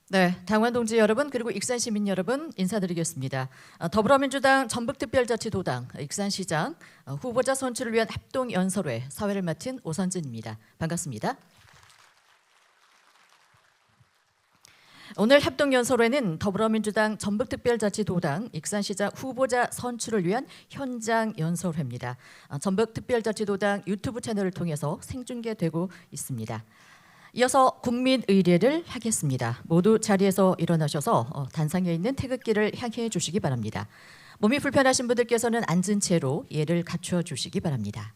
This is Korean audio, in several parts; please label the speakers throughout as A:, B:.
A: 네, 당원 동지 여러분 그리고 익산 시민 여러분 인사드리겠습니다. 더불어민주당 전북특별자치도당 익산시장 후보자 선출을 위한 합동연설회 사회를 맡은 오선진입니다. 반갑습니다. 오늘 합동연설회는 더불어민주당 전북특별자치도당 익산시장 후보자 선출을 위한 현장 연설회입니다. 전북특별자치도당 유튜브 채널을 통해서 생중계되고 있습니다. 이어서 국민의례를 하겠습니다. 모두 자리에서 일어나셔서 단상에 있는 태극기를 향해 주시기 바랍니다. 몸이 불편하신 분들께서는 앉은 채로 예를 갖춰 주시기 바랍니다.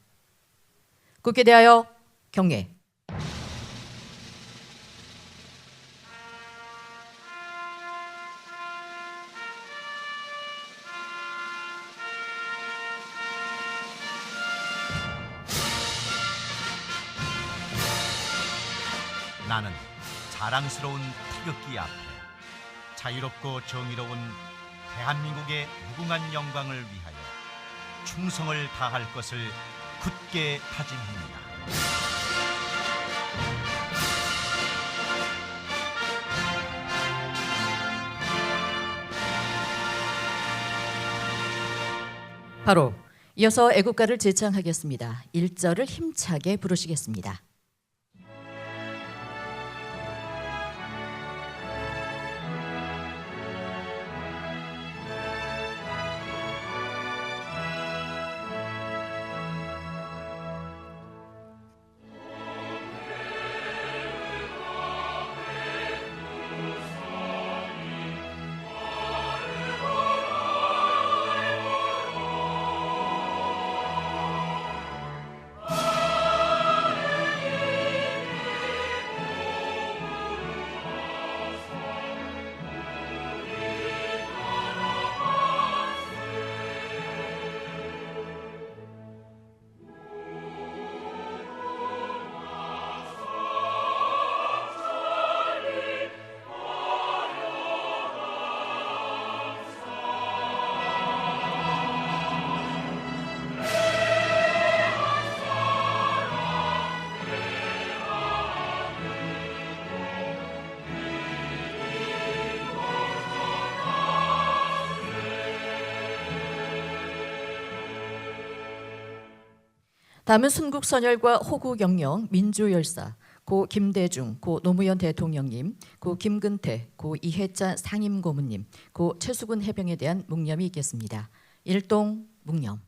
A: 굳게 대하여 경례.
B: 나는 자랑스러운 태극기 앞에 자유롭고 정의로운 대한민국의 무궁한 영광을 위하여 충성을 다할 것을 굳게 다짐합니다.
A: 바로 이어서 애국가를 제창하겠습니다. 1절을 힘차게 부르시겠습니다. 다음은 순국선열과 호국영령, 민주열사, 고 김대중, 고 노무현 대통령님, 고 김근태, 고 이해찬 상임고문님, 고 최수근 해병에 대한 묵념이 있겠습니다. 일동 묵념.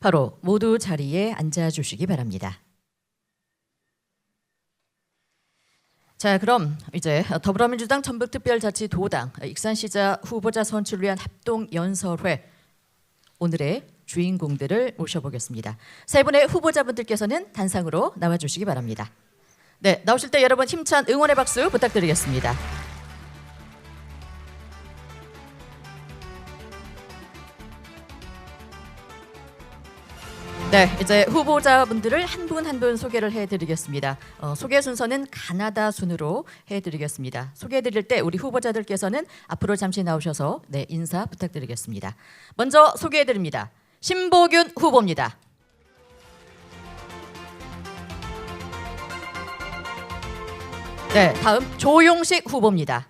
A: 바로 모두 자리에 앉아주시기 바랍니다. 자, 그럼 이제 더불어민주당 전북특별자치도당 익산시장 후보자 선출을 위한 합동연설회 오늘의 주인공들을 모셔보겠습니다. 세 분의 후보자분들께서는 단상으로 나와주시기 바랍니다. 네, 나오실 때 여러분 힘찬 응원의 박수 부탁드리겠습니다. 네, 이제 후보자분들을 한 분 한 분 소개를 해드리겠습니다. 소개 순서는 가나다 순으로 해드리겠습니다. 소개해드릴 때 우리 후보자들께서는 앞으로 잠시 나오셔서 네, 인사 부탁드리겠습니다. 먼저 소개해드립니다. 신보균 후보입니다. 네, 다음 조용식 후보입니다.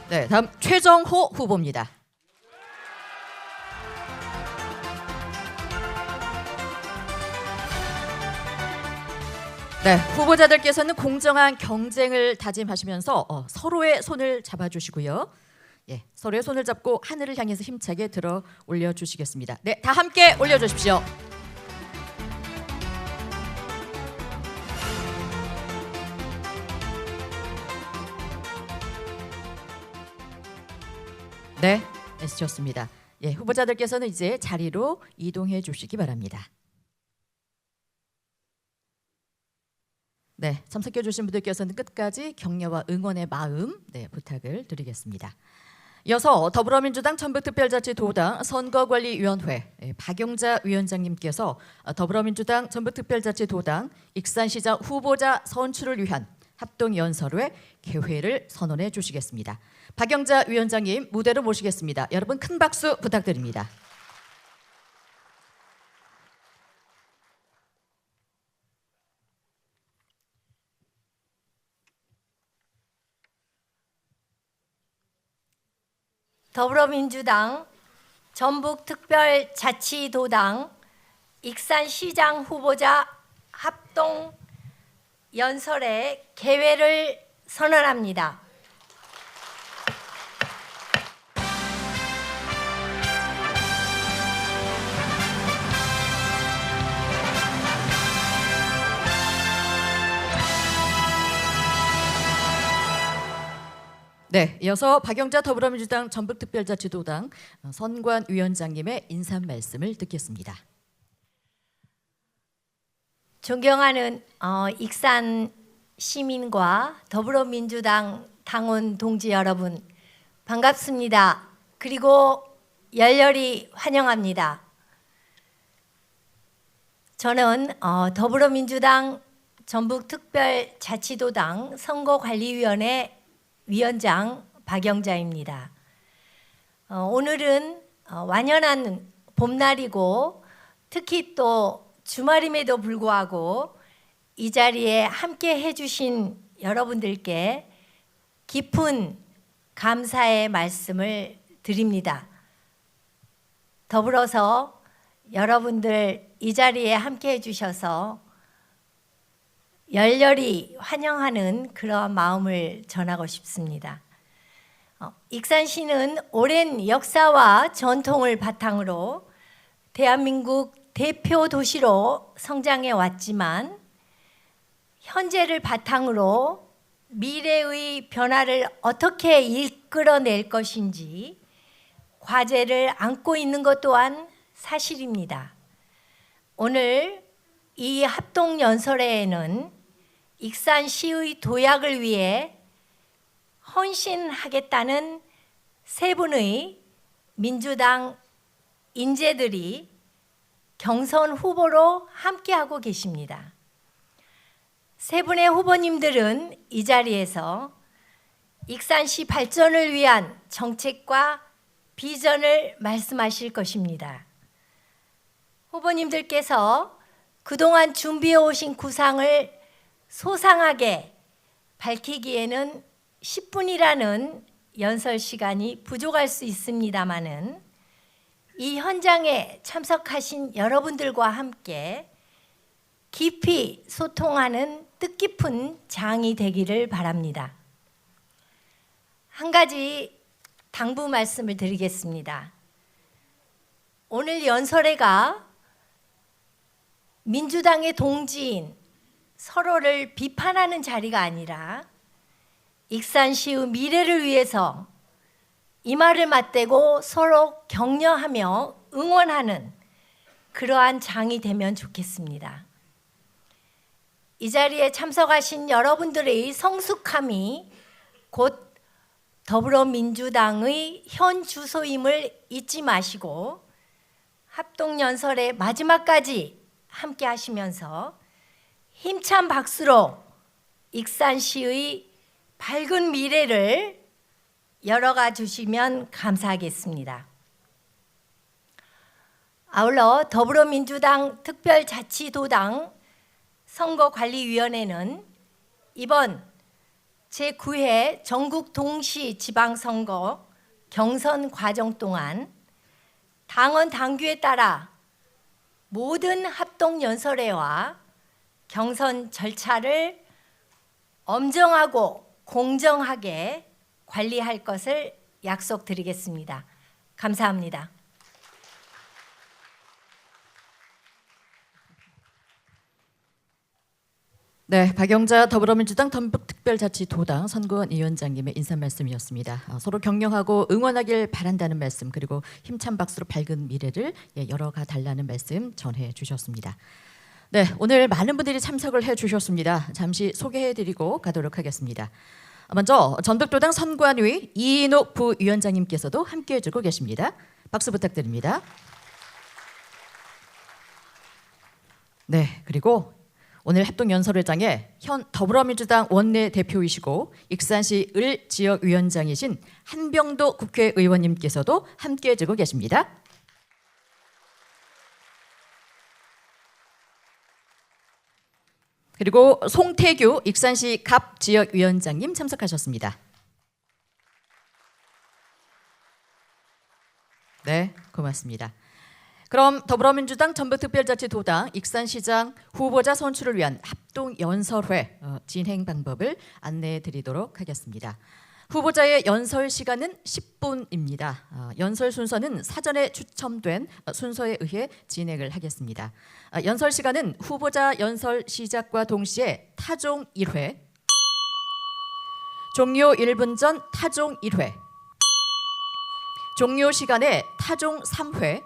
A: 네, 다음 최정호 후보입니다. 네, 후보자들께서는 공정한 경쟁을 다짐하시면서 서로의 손을 잡아주시고요. 예, 서로의 손을 잡고 하늘을 향해서 힘차게 들어 올려주시겠습니다. 네, 다 함께 올려주십시오. 네, 좋습니다. 예, 후보자들께서는 이제 자리로 이동해 주시기 바랍니다. 네, 참석해 주신 분들께서는 끝까지 격려와 응원의 마음 부탁을 드리겠습니다. 이어서 더불어민주당 전북특별자치도당 선거관리위원회 박영자 위원장님께서 더불어민주당 전북특별자치도당 익산시장 후보자 선출을 위한 합동연설회 개회를 선언해 주시겠습니다. 박영자 위원장님 무대로 모시겠습니다. 여러분 큰 박수 부탁드립니다.
C: 더불어민주당 전북특별자치도당 익산시장 후보자 합동 연설의 개회를 선언합니다.
A: 네, 이어서 박영자 더불어민주당 전북특별자치도당 선관위원장님의 인사 말씀을 듣겠습니다.
C: 존경하는 익산 시민과 더불어민주당 당원 동지 여러분, 반갑습니다. 그리고 열렬히 환영합니다. 저는 더불어민주당 전북특별자치도당 선거관리위원회 위원장 박영자입니다. 오늘은 완연한 봄날이고 특히 또 주말임에도 불구하고 이 자리에 함께 해주신 여러분들께 깊은 감사의 말씀을 드립니다. 더불어서 여러분들 이 자리에 함께 해주셔서 열렬히 환영하는 그러한 마음을 전하고 싶습니다. 익산시는 오랜 역사와 전통을 바탕으로 대한민국 대표 도시로 성장해 왔지만 현재를 바탕으로 미래의 변화를 어떻게 이끌어낼 것인지 과제를 안고 있는 것 또한 사실입니다. 오늘 이 합동연설회에는 익산시의 도약을 위해 헌신하겠다는 세 분의 민주당 인재들이 경선 후보로 함께하고 계십니다. 세 분의 후보님들은 이 자리에서 익산시 발전을 위한 정책과 비전을 말씀하실 것입니다. 후보님들께서 그동안 준비해 오신 구상을 소상하게 밝히기에는 10분이라는 연설 시간이 부족할 수 있습니다마는 이 현장에 참석하신 여러분들과 함께 깊이 소통하는 뜻깊은 장이 되기를 바랍니다. 한 가지 당부 말씀을 드리겠습니다. 오늘 연설회가 민주당의 동지인 서로를 비판하는 자리가 아니라 익산시의 미래를 위해서 이마를 맞대고 서로 격려하며 응원하는 그러한 장이 되면 좋겠습니다. 이 자리에 참석하신 여러분들의 성숙함이 곧 더불어민주당의 현 주소임을 잊지 마시고 합동연설의 마지막까지 함께 하시면서 힘찬 박수로 익산시의 밝은 미래를 열어가 주시면 감사하겠습니다. 아울러 더불어민주당 특별자치도당 선거관리위원회는 이번 제9회 전국 동시 지방선거 경선 과정 동안 당원 당규에 따라 모든 합동연설회와 경선 절차를 엄정하고 공정하게 관리할 것을 약속드리겠습니다. 감사합니다.
A: 네, 박영자 더불어민주당 전북특별자치도당 선거위원장님의 인사 말씀이었습니다. 서로 격려하고 응원하길 바란다는 말씀, 그리고 힘찬 박수로 밝은 미래를 열어가 달라는 말씀 전해 주셨습니다. 네, 오늘 많은 분들이 참석을 해 주셨습니다. 잠시 소개해드리고 가도록 하겠습니다. 먼저 전북도당 선관위 이인욱 부위원장님께서도 함께해 주고 계십니다. 박수 부탁드립니다. 네, 그리고 오늘 합동연설회장에 현 더불어민주당 원내대표이시고 익산시 을 지역위원장이신 한병도 국회의원님께서도 함께해 주고 계십니다. 그리고 송태규 익산시 갑 지역위원장님 참석하셨습니다. 네, 고맙습니다. 그럼 더불어민주당 전북특별자치도당 익산시장 후보자 선출을 위한 합동연설회 진행 방법을 안내해 드리도록 하겠습니다. 후보자의 연설 시간은 10분입니다. 연설 순서는 사전에 추첨된 순서에 의해 진행을 하겠습니다. 연설 시간은 후보자 연설 시작과 동시에 타종 1회, 종료 1분 전 타종 1회, 종료 시간에 타종 3회,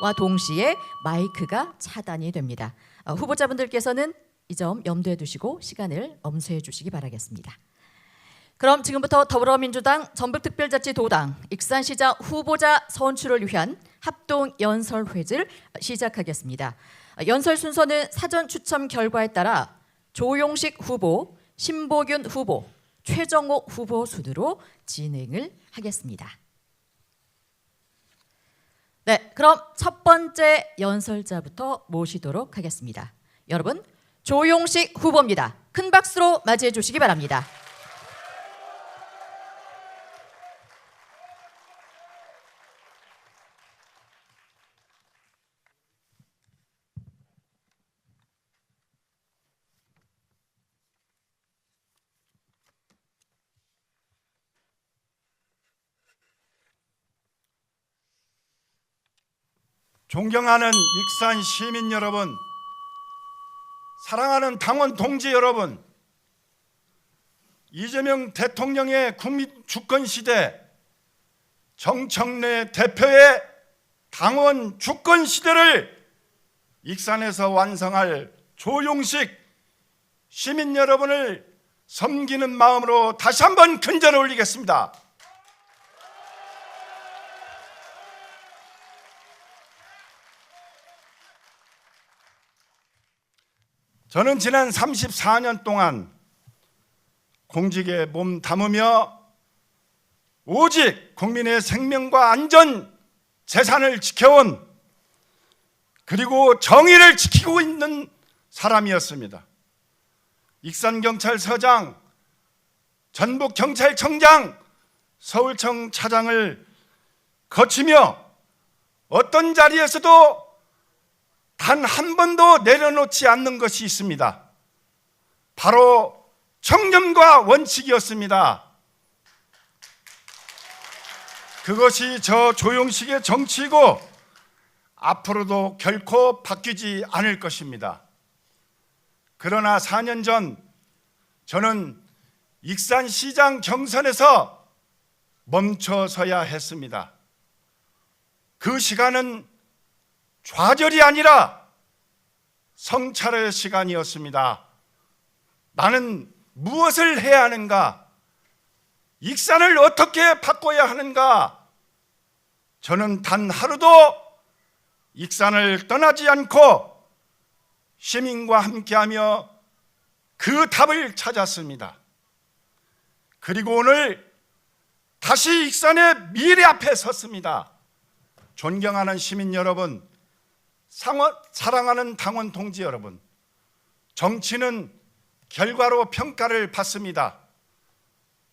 A: 와 동시에 마이크가 차단이 됩니다. 후보자분들께서는 이 점 염두에 두시고 시간을 엄수해 주시기 바라겠습니다. 그럼 지금부터 더불어민주당 전북특별자치도당 익산시장 후보자 선출을 위한 합동연설회를 시작하겠습니다. 연설 순서는 사전 추첨 결과에 따라 조용식 후보, 신보균 후보, 최정호 후보 순으로 진행을 하겠습니다. 네, 그럼 첫 번째 연설자부터 모시도록 하겠습니다. 여러분, 조용식 후보입니다. 큰 박수로 맞이해 주시기 바랍니다.
D: 존경하는 익산 시민 여러분, 사랑하는 당원 동지 여러분, 이재명 대통령의 국민 주권 시대, 정청래 대표의 당원 주권 시대를 익산에서 완성할 조용식 시민 여러분을 섬기는 마음으로 다시 한번 큰절을 올리겠습니다. 저는 지난 34년 동안 공직에 몸 담으며 오직 국민의 생명과 안전, 재산을 지켜온, 그리고 정의를 지키고 있는 사람이었습니다. 익산경찰서장, 전북경찰청장, 서울청 차장을 거치며 어떤 자리에서도 단 한 번도 내려놓지 않는 것이 있습니다. 바로 청렴과 원칙이었습니다. 그것이 저 조용식의 정치이고 앞으로도 결코 바뀌지 않을 것입니다. 그러나 4년 전 저는 익산시장 경선에서 멈춰서야 했습니다. 그 시간은 좌절이 아니라 성찰의 시간이었습니다. 나는 무엇을 해야 하는가? 익산을 어떻게 바꿔야 하는가? 저는 단 하루도 익산을 떠나지 않고 시민과 함께하며 그 답을 찾았습니다. 그리고 오늘 다시 익산의 미래 앞에 섰습니다. 존경하는 시민 여러분, 사랑하는 당원 동지 여러분, 정치는 결과로 평가를 받습니다.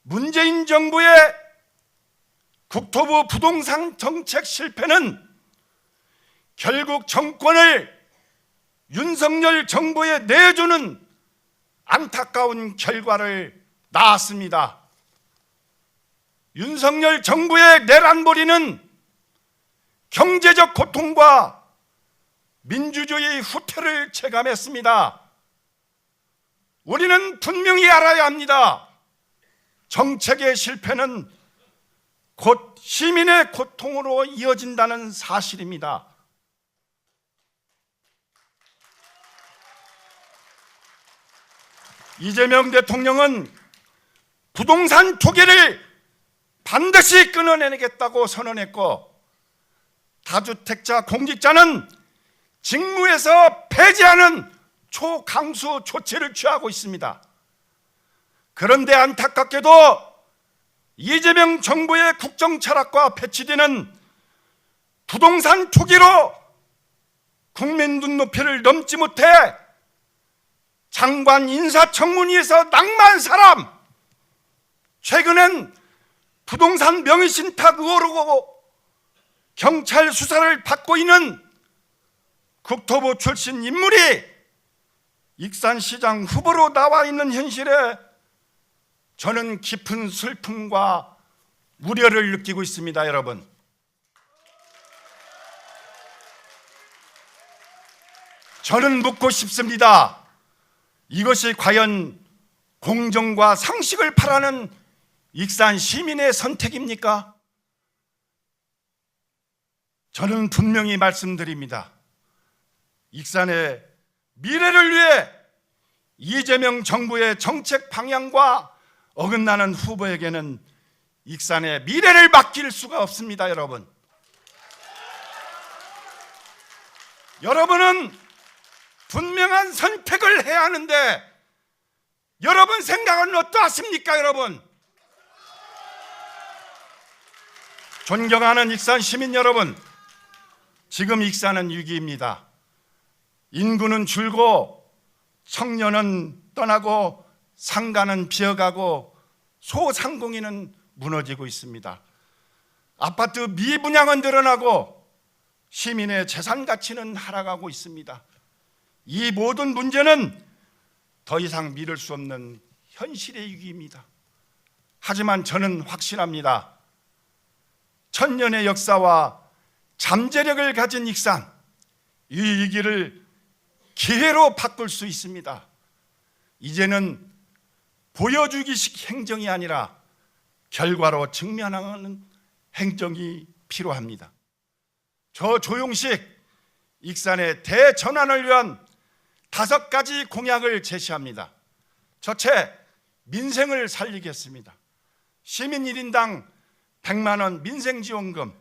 D: 문재인 정부의 국토부 부동산 정책 실패는 결국 정권을 윤석열 정부에 내주는 안타까운 결과를 낳았습니다. 윤석열 정부의 내란몰이는 경제적 고통과 민주주의 후퇴를 체감했습니다. 우리는 분명히 알아야 합니다. 정책의 실패는 곧 시민의 고통으로 이어진다는 사실입니다. 이재명 대통령은 부동산 투기를 반드시 끊어내겠다고 선언했고, 다주택자 공직자는 직무에서 폐지하는 초강수 조치를 취하고 있습니다. 그런데 안타깝게도 이재명 정부의 국정 철학과 배치되는 부동산 투기로 국민 눈높이를 넘지 못해 장관 인사청문회에서 낙마한 사람, 최근엔 부동산 명의신탁 의혹으로 경찰 수사를 받고 있는 국토부 출신 인물이 익산시장 후보로 나와 있는 현실에 저는 깊은 슬픔과 우려를 느끼고 있습니다, 여러분. 저는 묻고 싶습니다. 이것이 과연 공정과 상식을 바라는 익산 시민의 선택입니까? 저는 분명히 말씀드립니다. 익산의 미래를 위해 이재명 정부의 정책 방향과 어긋나는 후보에게는 익산의 미래를 맡길 수가 없습니다, 여러분. 여러분은 분명한 선택을 해야 하는데 여러분 생각은 어떠하십니까, 여러분? 존경하는 익산 시민 여러분, 지금 익산은 위기입니다. 인구는 줄고 청년은 떠나고 상가는 비어가고 소상공인은 무너지고 있습니다. 아파트 미분양은 늘어나고 시민의 재산 가치는 하락하고 있습니다. 이 모든 문제는 더 이상 미룰 수 없는 현실의 위기입니다. 하지만 저는 확신합니다. 천년의 역사와 잠재력을 가진 익산, 이 위기를 기회로 바꿀 수 있습니다. 이제는 보여주기식 행정이 아니라 결과로 직면하는 행정이 필요합니다. 저 조용식 익산의 대전환을 위한 5가지 공약을 제시합니다. 첫째, 민생을 살리겠습니다. 시민 1인당 100만 원 민생지원금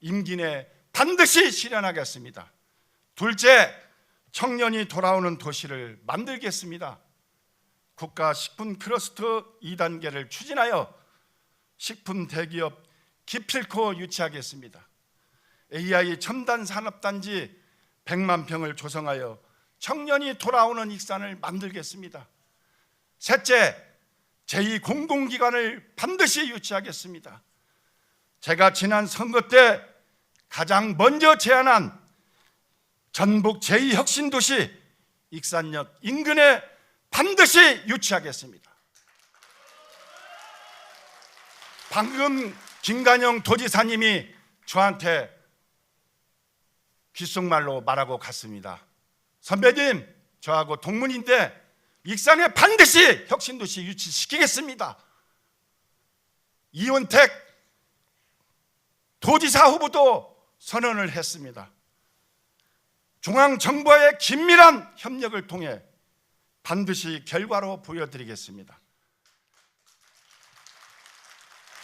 D: 임기 내 반드시 실현하겠습니다. 둘째, 청년이 돌아오는 도시를 만들겠습니다. 국가 식품 클러스터 2단계를 추진하여 식품 대기업 기필코 유치하겠습니다. AI 첨단 산업단지 100만 평을 조성하여 청년이 돌아오는 익산을 만들겠습니다. 셋째, 제2공공기관을 반드시 유치하겠습니다. 제가 지난 선거 때 가장 먼저 제안한 전북 제2혁신도시 익산역 인근에 반드시 유치하겠습니다. 방금 김관영 도지사님이 저한테 귓속말로 말하고 갔습니다. 선배님, 저하고 동문인데 익산에 반드시 혁신도시 유치시키겠습니다. 이원택 도지사 후보도 선언을 했습니다. 중앙정부와의 긴밀한 협력을 통해 반드시 결과로 보여드리겠습니다.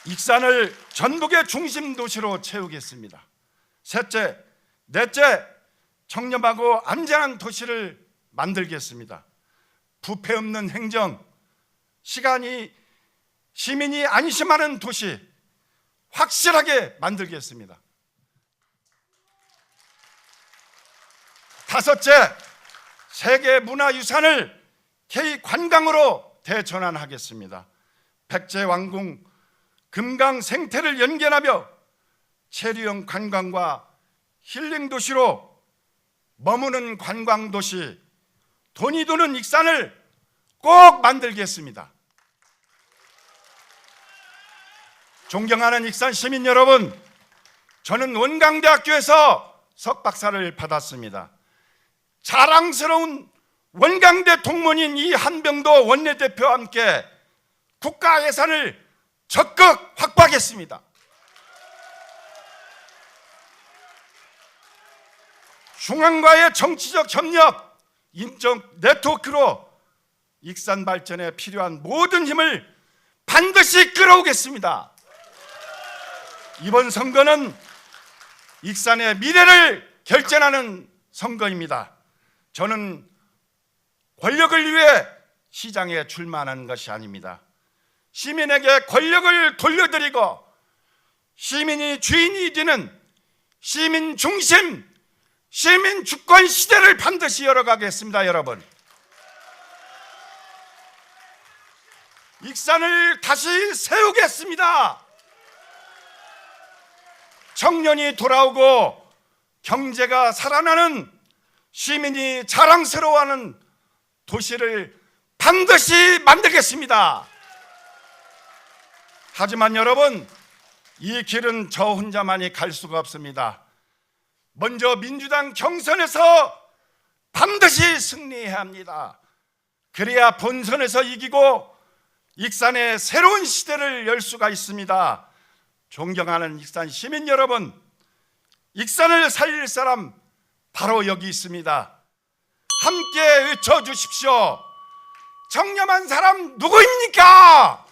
D: 익산을 전북의 중심 도시로 채우겠습니다. 셋째, 넷째, 청렴하고 안전한 도시를 만들겠습니다. 부패 없는 행정, 시민이 안심하는 도시 확실하게 만들겠습니다. 다섯째, 세계 문화유산을 K관광으로 대전환하겠습니다. 백제왕궁, 금강 생태를 연결하며 체류형 관광과 힐링 도시로 머무는 관광도시, 돈이 도는 익산을 꼭 만들겠습니다. 존경하는 익산 시민 여러분, 저는 원광대학교에서 석박사를 받았습니다. 자랑스러운 원광대 동문인 이 한병도 원내대표와 함께 국가 예산을 적극 확보하겠습니다. 중앙과의 정치적 협력, 인적 네트워크로 익산 발전에 필요한 모든 힘을 반드시 끌어오겠습니다. 이번 선거는 익산의 미래를 결정하는 선거입니다. 저는 권력을 위해 시장에 출마하는 것이 아닙니다. 시민에게 권력을 돌려드리고 시민이 주인이 되는 시민 중심, 시민 주권 시대를 반드시 열어가겠습니다. 여러분, 익산을 다시 세우겠습니다. 청년이 돌아오고 경제가 살아나는, 시민이 자랑스러워하는 도시를 반드시 만들겠습니다. 하지만 여러분, 이 길은 저 혼자만이 갈 수가 없습니다. 먼저 민주당 경선에서 반드시 승리해야 합니다. 그래야 본선에서 이기고 익산의 새로운 시대를 열 수가 있습니다. 존경하는 익산 시민 여러분, 익산을 살릴 사람 바로 여기 있습니다. 함께 외쳐주십시오. 청렴한 사람 누구입니까?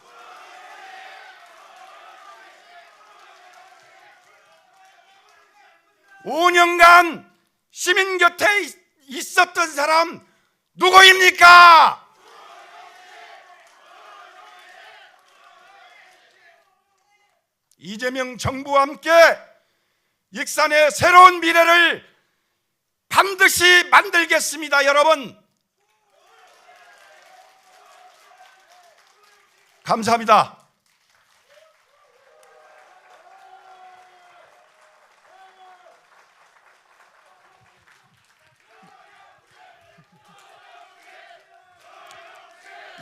D: (5년간) 시민 곁에 있었던 사람 누구입니까? 이재명 정부와 함께 익산의 새로운 미래를 반드시 만들겠습니다. 여러분, 감사합니다.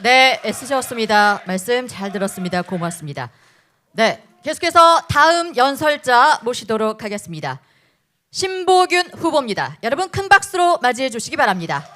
A: 네, 애쓰셨습니다. 말씀 잘 들었습니다. 고맙습니다. 네, 계속해서 다음 연설자 모시도록 하겠습니다. 신보균 후보입니다. 여러분 큰 박수로 맞이해 주시기 바랍니다.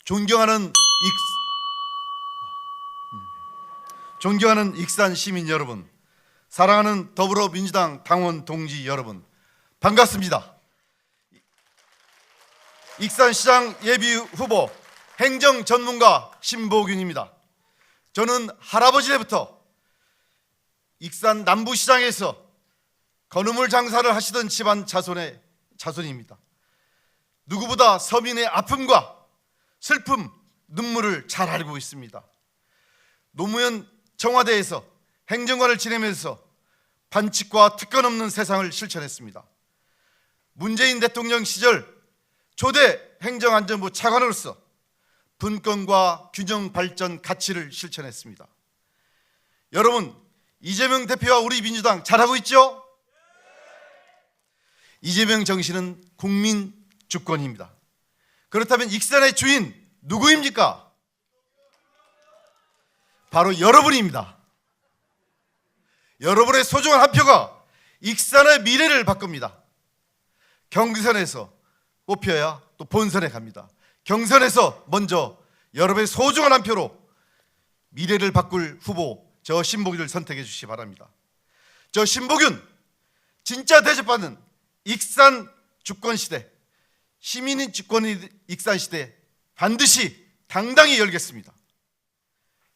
E: 존경하는 익산 시민 여러분, 사랑하는 더불어민주당 당원 동지 여러분, 반갑습니다. 익산시장 예비 후보 행정 전문가 신보균입니다. 저는 할아버지 때부터 익산 남부시장에서 건어물 장사를 하시던 집안 자손입니다. 누구보다 서민의 아픔과 슬픔, 눈물을 잘 알고 있습니다. 노무현 청와대에서 행정관을 지내면서 반칙과 특권 없는 세상을 실천했습니다. 문재인 대통령 시절 초대 행정안전부 차관으로서 분권과 균형 발전 가치를 실천했습니다. 여러분, 이재명 대표와 우리 민주당 잘하고 있죠? 이재명 정신은 국민 주권입니다. 그렇다면 익산의 주인 누구입니까? 바로 여러분입니다. 여러분의 소중한 한 표가 익산의 미래를 바꿉니다. 경선에서 뽑혀야 또 본선에 갑니다. 경선에서 먼저 여러분의 소중한 한 표로 미래를 바꿀 후보 저 신보균을 선택해 주시기 바랍니다. 저 신보균, 진짜 대접받는 익산 주권 시대, 시민인 주권인 익산 시대 반드시 당당히 열겠습니다.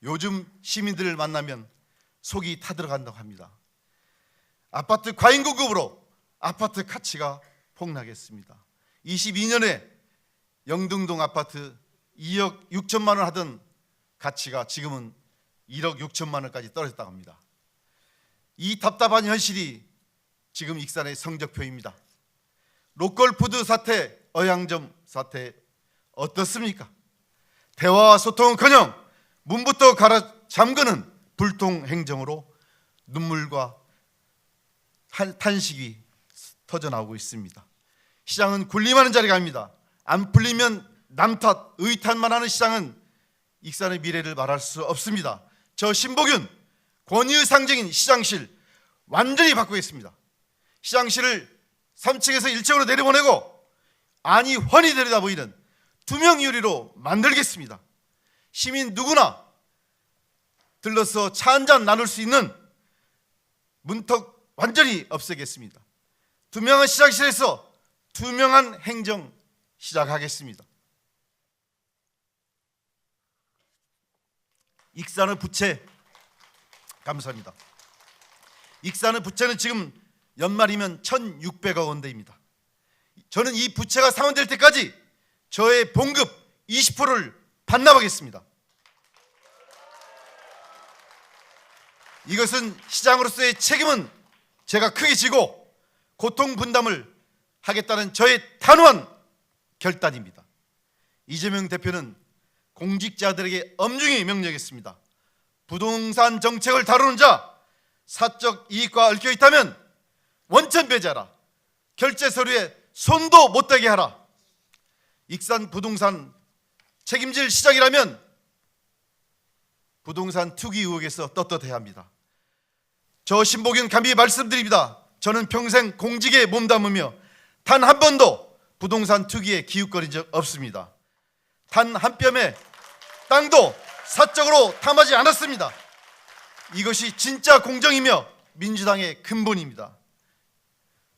E: 요즘 시민들을 만나면 속이 타들어간다고 합니다. 아파트 과잉 공급으로 아파트 가치가 폭락했습니다. 22년에 영등동 아파트 2억 6천만 원 하던 가치가 지금은 1억 6천만 원까지 떨어졌다고 합니다. 이 답답한 현실이 지금 익산의 성적표입니다. 로컬푸드 사태, 어양점 사태 어떻습니까? 대화와 소통은커녕 문부터 갈아 잠그는 불통행정으로 눈물과 탄식이 터져나오고 있습니다. 시장은 군림하는 자리가 아닙니다. 안 풀리면 남 탓, 의탓만 하는 시장은 익산의 미래를 말할 수 없습니다. 저 신복윤 권위의 상징인 시장실 완전히 바꾸겠습니다. 시장실을 3층에서 1층으로 내려보내고 안이 훤히 들여다 보이는 투명 유리로 만들겠습니다. 시민 누구나 들러서 차 한잔 나눌 수 있는 문턱 완전히 없애겠습니다. 투명한 시장실에서 투명한 행정 시작하겠습니다. 익산의 부채 감사합니다. 익산의 부채는 지금 연말이면 1,600억 원대입니다. 저는 이 부채가 상환될 때까지 저의 봉급 20%를 반납하겠습니다. 이것은 시장으로서의 책임은 제가 크게 지고 고통 분담을 하겠다는 저의 단호한 결단입니다. 이재명 대표는 공직자들에게 엄중히 명령했습니다. 부동산 정책을 다루는 자, 사적 이익과 얽혀 있다면 원천 배제하라. 결제 서류에 손도 못 대게 하라. 익산 부동산 책임질 시장이라면 부동산 투기 의혹에서 떳떳해야 합니다. 저 신복윤 감히 말씀드립니다. 저는 평생 공직에 몸담으며 단 한 번도 부동산 투기에 기웃거린 적 없습니다. 단 한 뼘의 땅도 사적으로 탐하지 않았습니다. 이것이 진짜 공정이며 민주당의 근본입니다.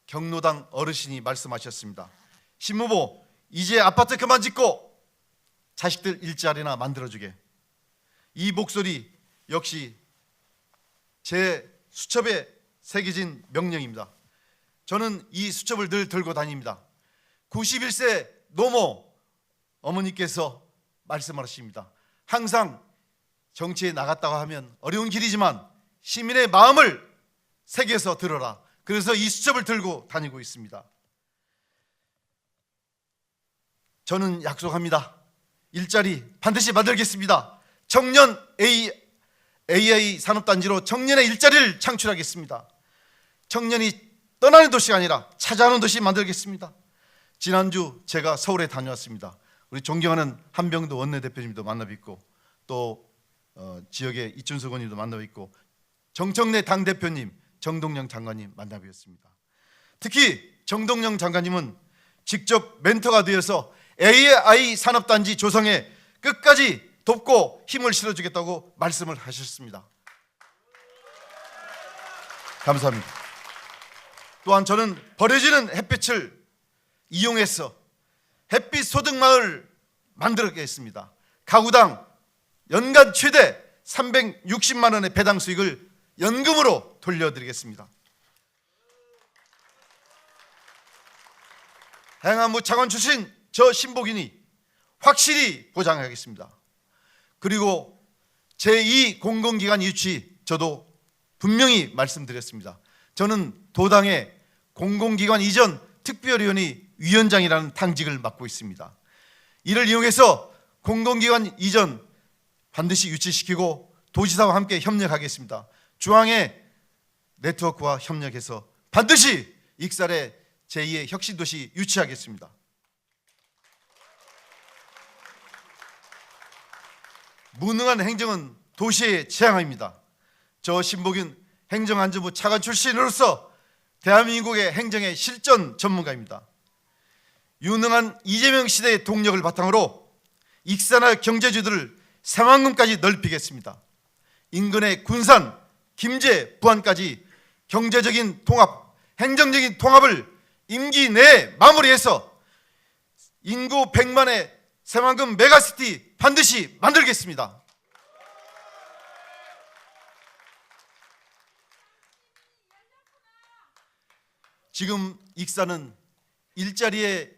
E: 경로당 어르신이 말씀하셨습니다. 신무보, 이제 아파트 그만 짓고 자식들 일자리나 만들어주게. 이 목소리 역시 제 수첩에 새겨진 명령입니다. 저는 이 수첩을 늘 들고 다닙니다. 91세 노모 어머니께서 말씀하십니다. 항상 정치에 나갔다고 하면 어려운 길이지만 시민의 마음을 새겨서 들어라. 그래서 이 수첩을 들고 다니고 있습니다. 저는 약속합니다. 일자리 반드시 만들겠습니다. 청년 AI 산업단지로 청년의 일자리를 창출하겠습니다. 청년이 떠나는 도시가 아니라 찾아오는 도시 만들겠습니다. 지난주 제가 서울에 다녀왔습니다. 우리 존경하는 한병도 원내대표님도 만나뵙고 또 지역의 이춘석 의원님도 만나뵙고 정청래 당대표님, 정동영 장관님 만나뵙었습니다. 특히 정동영 장관님은 직접 멘토가 되어서 AI 산업단지 조성에 끝까지 돕고 힘을 실어주겠다고 말씀을 하셨습니다. 감사합니다. 또한 저는 버려지는 햇빛을 이용해서 햇빛 소득마을 만들겠습니다. 가구당 연간 최대 360만 원의 배당 수익을 연금으로 돌려드리겠습니다. 행안부 차관 출신 저 신복윤이 확실히 보장하겠습니다. 그리고 제2 공공기관 유치 저도 분명히 말씀드렸습니다. 저는 도당의 공공기관 이전 특별위원회 위원장이라는 당직을 맡고 있습니다. 이를 이용해서 공공기관 이전 반드시 유치시키고 도지사와 함께 협력하겠습니다. 중앙의 네트워크와 협력해서 반드시 익산의 제2의 혁신도시 유치하겠습니다. 무능한 행정은 도시의 재앙입니다. 저 신복윤 행정안전부 차관 출신으로서 대한민국의 행정의 실전 전문가입니다. 유능한 이재명 시대의 동력을 바탕으로 익산의 경제주들을 새만금까지 넓히겠습니다. 인근의 군산, 김제, 부안까지 경제적인 통합, 행정적인 통합을 임기 내에 마무리해서 인구 100만의 새만금 메가시티 반드시 만들겠습니다. 지금 익산은 일자리에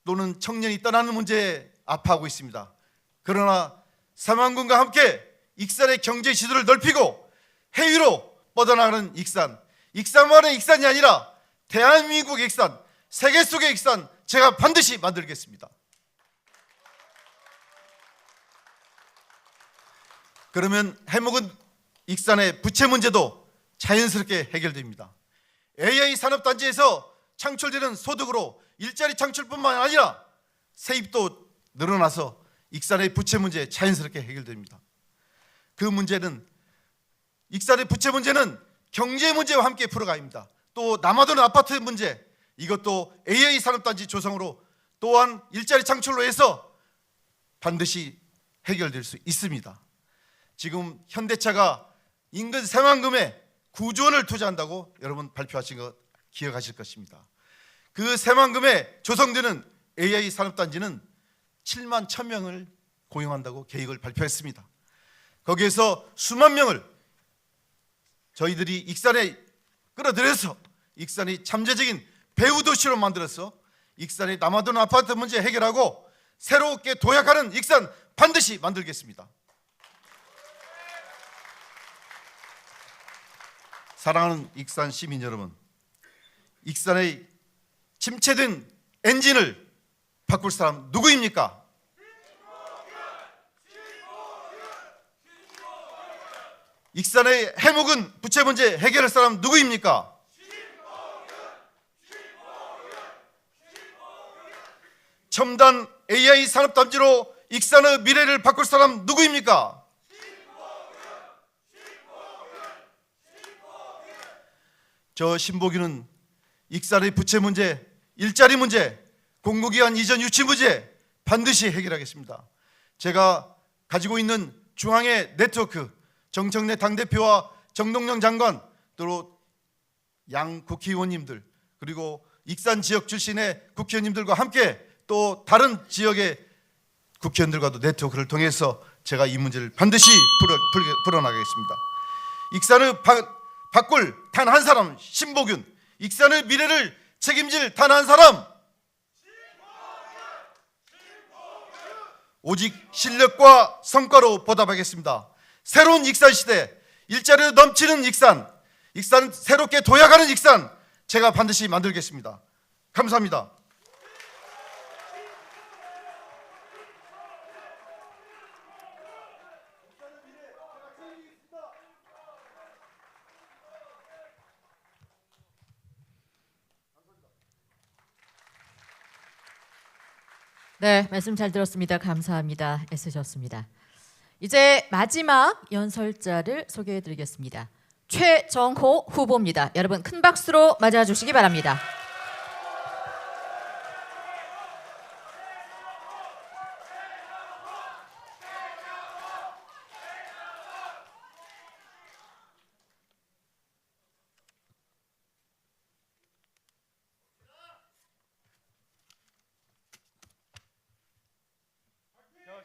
E: 또는 청년이 떠나는 문제에 아파하고 있습니다. 그러나 삼안군과 함께 익산의 경제 지도를 넓히고 해외로 뻗어나가는 익산, 익산만의 익산이 아니라 대한민국의 익산, 세계 속의 익산 제가 반드시 만들겠습니다. 그러면 해묵은 익산의 부채 문제도 자연스럽게 해결됩니다. AI 산업단지에서 창출되는 소득으로 일자리 창출뿐만 아니라 세입도 늘어나서 익산의 부채 문제 자연스럽게 해결됩니다. 그 문제는 익산의 부채 문제는 경제 문제와 함께 풀어가야 또 남아도는 아파트 문제 이것도 AI 산업단지 조성으로 또한 일자리 창출로 해서 반드시 해결될 수 있습니다. 지금 현대차가 인근 새만금에 9조 원을 투자한다고 여러분 발표하신 거 기억하실 것입니다. 그 새만금에 조성되는 AI 산업단지는 7만 1,000명을 고용한다고 계획을 발표했습니다. 거기에서 수만 명을 저희들이 익산에 끌어들여서 익산이 잠재적인 배후 도시로 만들어서 익산의 남아도는 아파트 문제 해결하고 새롭게 도약하는 익산 반드시 만들겠습니다. 사랑하는 익산 시민 여러분, 익산의 침체된 엔진을 바꿀 사람 누구입니까? 익산의 해묵은 부채 문제 해결할 사람 누구입니까? 첨단 AI 산업단지로 익산의 미래를 바꿀 사람 누구입니까? 저 신보규는 익산의 부채 문제, 일자리 문제, 공무기관 이전 유치 문제 반드시 해결하겠습니다. 제가 가지고 있는 중앙의 네트워크, 정청래 당대표와 정동영 장관, 또 양 국회의원님들, 그리고 익산 지역 출신의 국회의원님들과 함께 또 다른 지역의 국회의원들과도 네트워크를 통해서 제가 이 문제를 반드시 풀어나가겠습니다. 익산을 바꿀 단 한 사람, 신보균. 익산의 미래를 책임질 단 한 사람, 오직 실력과 성과로 보답하겠습니다. 새로운 익산 시대, 일자리로 넘치는 익산, 익산 새롭게 도약하는 익산 제가 반드시 만들겠습니다. 감사합니다.
A: 네, 말씀 잘 들었습니다. 감사합니다. 애쓰셨습니다. 이제 마지막 연설자를 소개해드리겠습니다. 최정호 후보입니다. 여러분 큰 박수로 맞아주시기 바랍니다.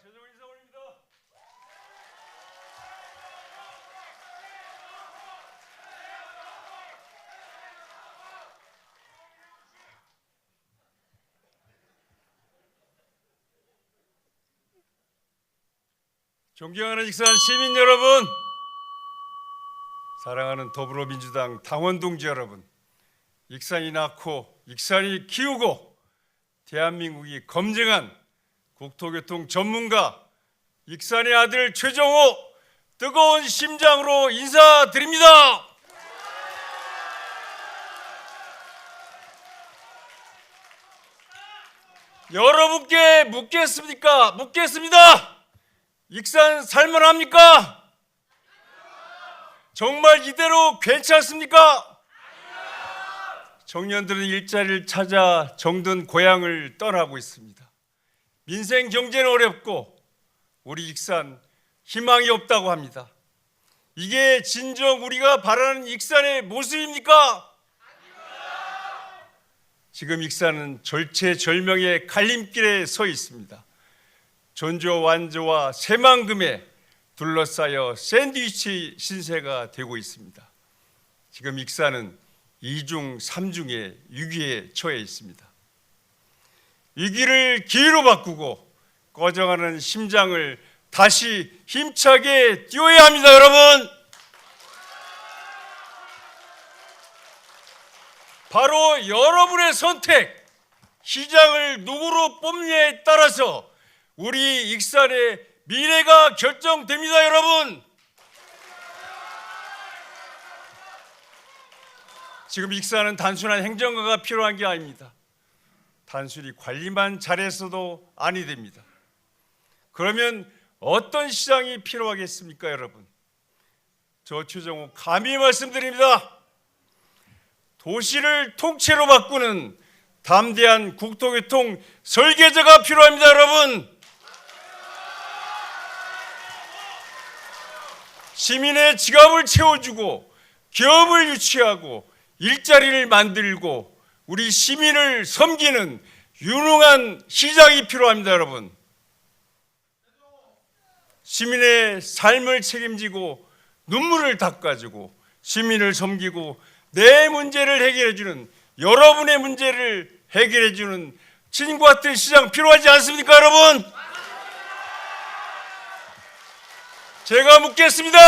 F: 최정호 인사 올립니다. 존경하는 익산 시민 여러분, 사랑하는 더불어민주당 당원 동지 여러분, 익산이 낳고 익산이 키우고 대한민국이 검증한 국토교통 전문가 익산의 아들 최정호 뜨거운 심장으로 인사드립니다. 여러분께 묻겠습니다. 익산 살만합니까? 정말 이대로 괜찮습니까? 청년들은 일자리를 찾아 정든 고향을 떠나고 있습니다. 민생 경제는 어렵고 우리 익산 희망이 없다고 합니다. 이게 진정 우리가 바라는 익산의 모습입니까? 지금 익산은 절체절명의 갈림길에 서 있습니다. 전조 완조와 새만금에 둘러싸여 샌드위치 신세가 되고 있습니다. 지금 익산은 이중 삼중의 위기에 처해 있습니다. 위기를 기회로 바꾸고 꺼져가는 심장을 다시 힘차게 띄워야 합니다, 여러분. 바로 여러분의 선택, 시장을 누구로 뽑느냐에 따라서 우리 익산의 미래가 결정됩니다, 여러분. 지금 익산은 단순한 행정가가 필요한 게 아닙니다. 단순히 관리만 잘해서도 아니 됩니다. 그러면 어떤 시장이 필요하겠습니까, 여러분? 저 최정호 감히 말씀드립니다. 도시를 통째로 바꾸는 담대한 국토교통 설계자가 필요합니다, 여러분. 시민의 지갑을 채워주고 기업을 유치하고 일자리를 만들고 우리 시민을 섬기는 유능한 시장이 필요합니다, 여러분. 시민의 삶을 책임지고 눈물을 닦아주고 시민을 섬기고 내 문제를 해결해주는, 여러분의 문제를 해결해주는 친구와 같은 시장 필요하지 않습니까, 여러분? 제가 묻겠습니다.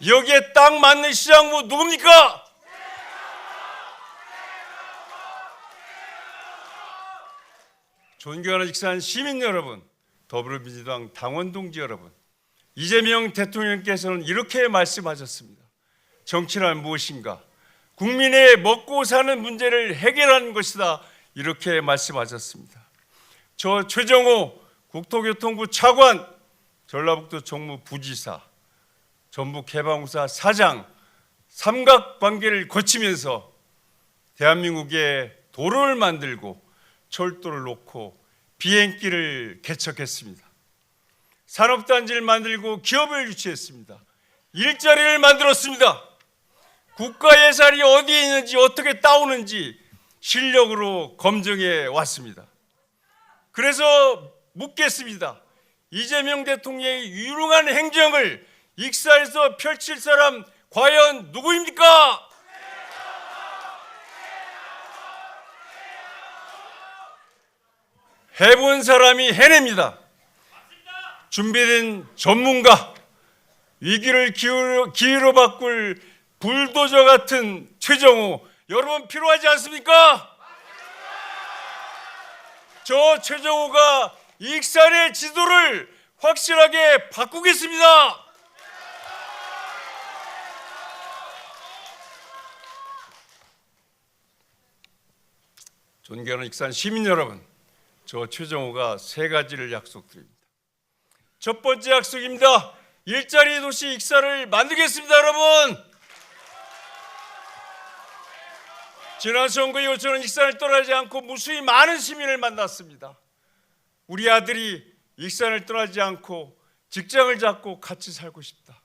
F: 여기에 딱 맞는 시장 누굽니까? 존경하는 익산 시민 여러분, 더불어민주당 당원 동지 여러분, 이재명 대통령께서는 이렇게 말씀하셨습니다. 정치란 무엇인가? 국민의 먹고 사는 문제를 해결하는 것이다. 이렇게 말씀하셨습니다. 저 최정호 국토교통부 차관, 전라북도 정무부지사, 전북해방공사 사장, 삼각관계를 거치면서 대한민국에 도로를 만들고 철도를 놓고 비행기를 개척했습니다. 산업단지를 만들고 기업을 유치했습니다. 일자리를 만들었습니다. 국가 예산이 어디에 있는지 어떻게 따오는지 실력으로 검증해 왔습니다. 그래서 묻겠습니다. 이재명 대통령의 유능한 행정을 익산에서 펼칠 사람 과연 누구입니까? 해본 사람이 해냅니다. 준비된 전문가, 위기를 기회로 바꿀 불도저 같은 최정호 여러분 필요하지 않습니까? 저 최정호가 익산의 지도를 확실하게 바꾸겠습니다. 존경하는 익산 시민 여러분, 저 최정호가 세 가지를 약속드립니다. 첫 번째 약속입니다. 일자리 도시 익산을 만들겠습니다, 여러분. 지난 선거 이후 저는 익산을 떠나지 않고 무수히 많은 시민을 만났습니다. 우리 아들이 익산을 떠나지 않고 직장을 잡고 같이 살고 싶다.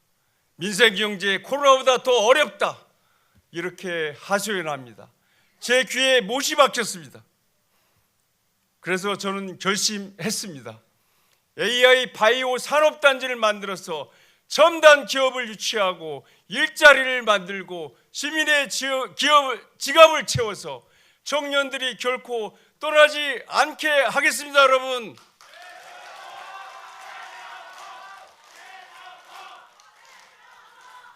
F: 민생 경제 코로나보다 더 어렵다. 이렇게 하소연합니다. 제 귀에 못이 박혔습니다. 그래서 저는 결심했습니다. AI 바이오 산업단지를 만들어서 첨단 기업을 유치하고 일자리를 만들고 시민의 지갑을 채워서 청년들이 결코 떠나지 않게 하겠습니다, 여러분.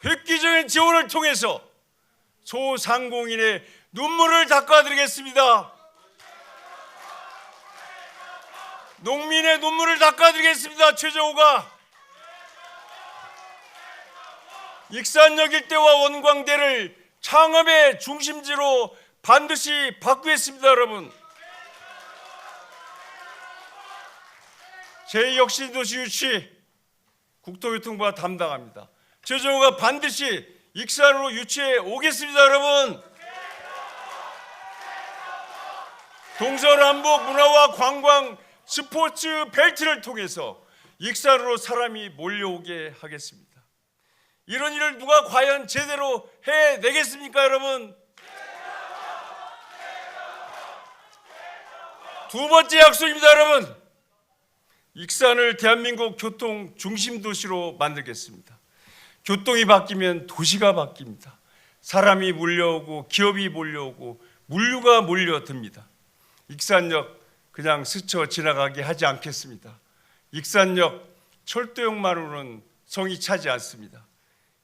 F: 획기적인 지원을 통해서 소상공인의 눈물을 닦아드리겠습니다. 농민의 눈물을 닦아드리겠습니다. 최정호가 익산역 일대와 원광대를 창업의 중심지로 반드시 바꾸겠습니다, 여러분. 제2혁신도시 유치 국토교통부가 담당합니다. 최정호가 반드시 익산으로 유치해 오겠습니다, 여러분. 동서남북 문화와 관광 스포츠 벨트를 통해서 익산으로 사람이 몰려오게 하겠습니다. 이런 일을 누가 과연 제대로 해내겠습니까, 여러분? 두 번째 약속입니다, 여러분. 익산을 대한민국 교통 중심 도시로 만들겠습니다. 교통이 바뀌면 도시가 바뀝니다. 사람이 몰려오고 기업이 몰려오고 물류가 몰려듭니다. 익산역 그냥 스쳐 지나가게 하지 않겠습니다. 익산역 철도역만으로는 성이 차지 않습니다.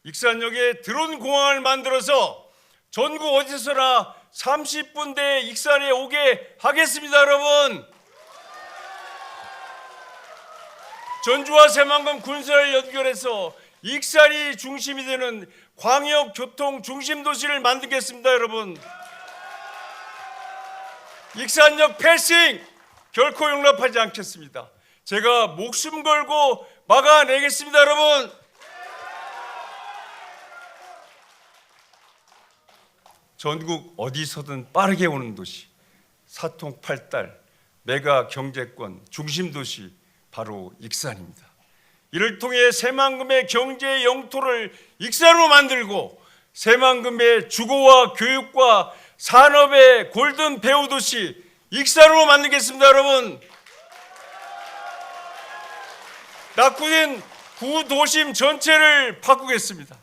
F: 익산역에 드론 공항을 만들어서 전국 어디서나 30분 내에 익산에 오게 하겠습니다, 여러분. 전주와 새만금 군사를 연결해서 익산이 중심이 되는 광역 교통 중심 도시를 만들겠습니다, 여러분. 익산역 패싱 결코 용납하지 않겠습니다. 제가 목숨 걸고 막아내겠습니다, 여러분. 전국 어디서든 빠르게 오는 도시, 사통팔달, 메가 경제권 중심 도시 바로 익산입니다. 이를 통해 새만금의 경제 영토를 익산으로 만들고 새만금의 주거와 교육과 산업의 골든 배후 도시 익산으로 만들겠습니다, 여러분. 낙후된 구도심 전체를 바꾸겠습니다.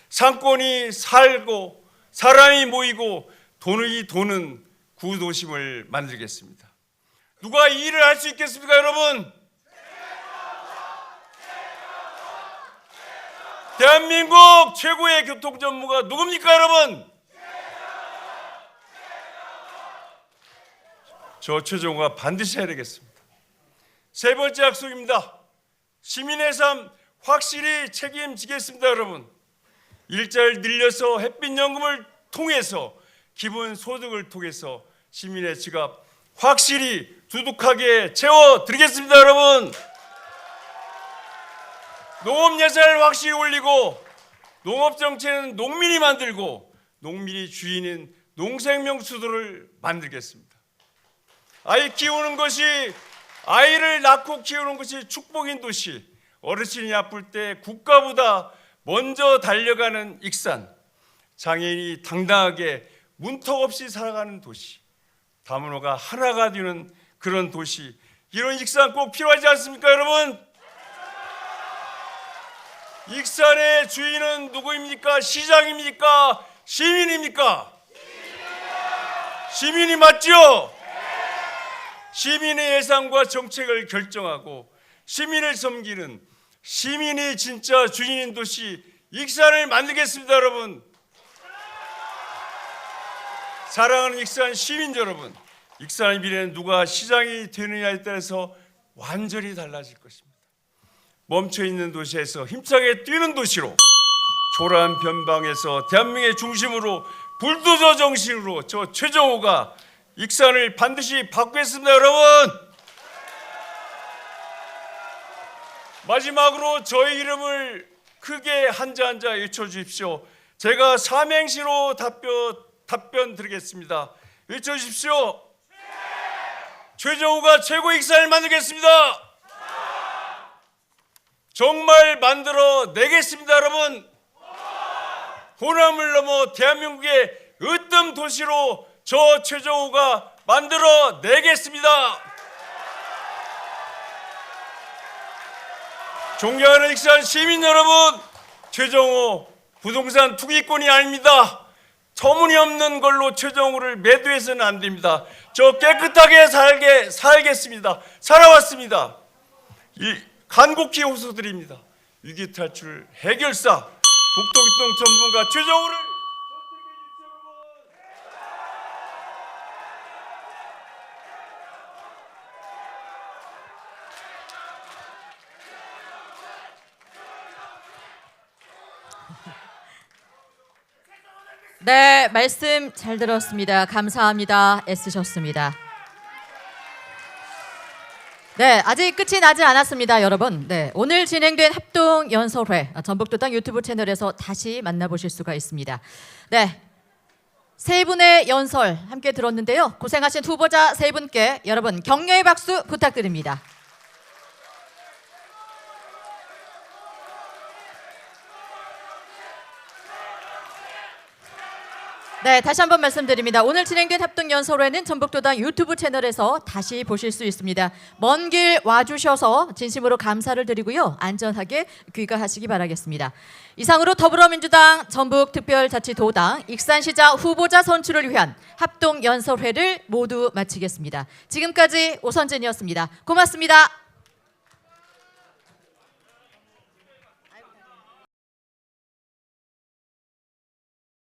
F: 상권이 살고 사람이 모이고 돈이 도는 구도심을 만들겠습니다. 누가 이 일을 할 수 있겠습니까, 여러분? 대한민국 최고의 교통 전문가 누굽니까, 여러분? 저 최종호가 반드시 해야 되겠습니다. 세 번째 약속입니다. 시민의 삶 확실히 책임지겠습니다, 여러분. 일자를 늘려서 햇빛연금을 통해서 기본소득을 통해서 시민의 지갑 확실히 두둑하게 채워드리겠습니다, 여러분. 농업 예산을 확실히 올리고 농업 정책은 농민이 만들고 농민이 주인인 농생명수도를 만들겠습니다. 아이를 낳고 키우는 것이 축복인 도시, 어르신이 아플 때 국가보다 먼저 달려가는 익산, 장애인이 당당하게 문턱 없이 살아가는 도시, 다문화가 하나가 되는 그런 도시, 이런 익산 꼭 필요하지 않습니까, 여러분? 익산의 주인은 누구입니까? 시장입니까? 시민입니까? 시민이 맞죠? 시민의 예산과 정책을 결정하고 시민을 섬기는 시민이 진짜 주인인 도시 익산을 만들겠습니다, 여러분. 사랑하는 익산 시민 여러분, 익산의 미래는 누가 시장이 되느냐에 따라서 완전히 달라질 것입니다. 멈춰있는 도시에서 힘차게 뛰는 도시로, 초라한 변방에서 대한민국의 중심으로 불도저 정신으로 저 최정호가 익산을 반드시 바꾸겠습니다, 여러분. 마지막으로 저의 이름을 크게 한자 한자 외쳐주십시오. 제가 삼행시로 답변 드리겠습니다. 외쳐주십시오. 최정호가 최고 익산을 만들겠습니다. 정말 만들어 내겠습니다, 여러분. 호남을 넘어 대한민국의 으뜸 도시로 저 최정호가 만들어 내겠습니다. 존경하는 익산 시민 여러분, 최정호 부동산 투기꾼이 아닙니다. 터무니없는 걸로 최정호를 매도해서는 안 됩니다. 저 깨끗하게 살겠습니다. 살아왔습니다. 간곡히 호소드립니다. 위기 탈출 해결사 국토교통 전문가 최정호를
A: 네, 말씀 잘 들었습니다. 감사합니다. 애쓰셨습니다. 네, 아직 끝이 나지 않았습니다, 여러분. 네, 오늘 진행된 합동 연설회 전북도당 유튜브 채널에서 다시 만나보실 수가 있습니다. 네, 세 분의 연설 함께 들었는데요. 고생하신 후보자 세 분께 여러분 격려의 박수 부탁드립니다. 네, 다시 한번 말씀드립니다. 오늘 진행된 합동연설회는 전북도당 유튜브 채널에서 다시 보실 수 있습니다. 먼 길 와주셔서 진심으로 감사를 드리고요. 안전하게 귀가하시기 바라겠습니다. 이상으로 더불어민주당 전북특별자치도당 익산시장 후보자 선출을 위한 합동연설회를 모두 마치겠습니다. 지금까지 오선진이었습니다. 고맙습니다.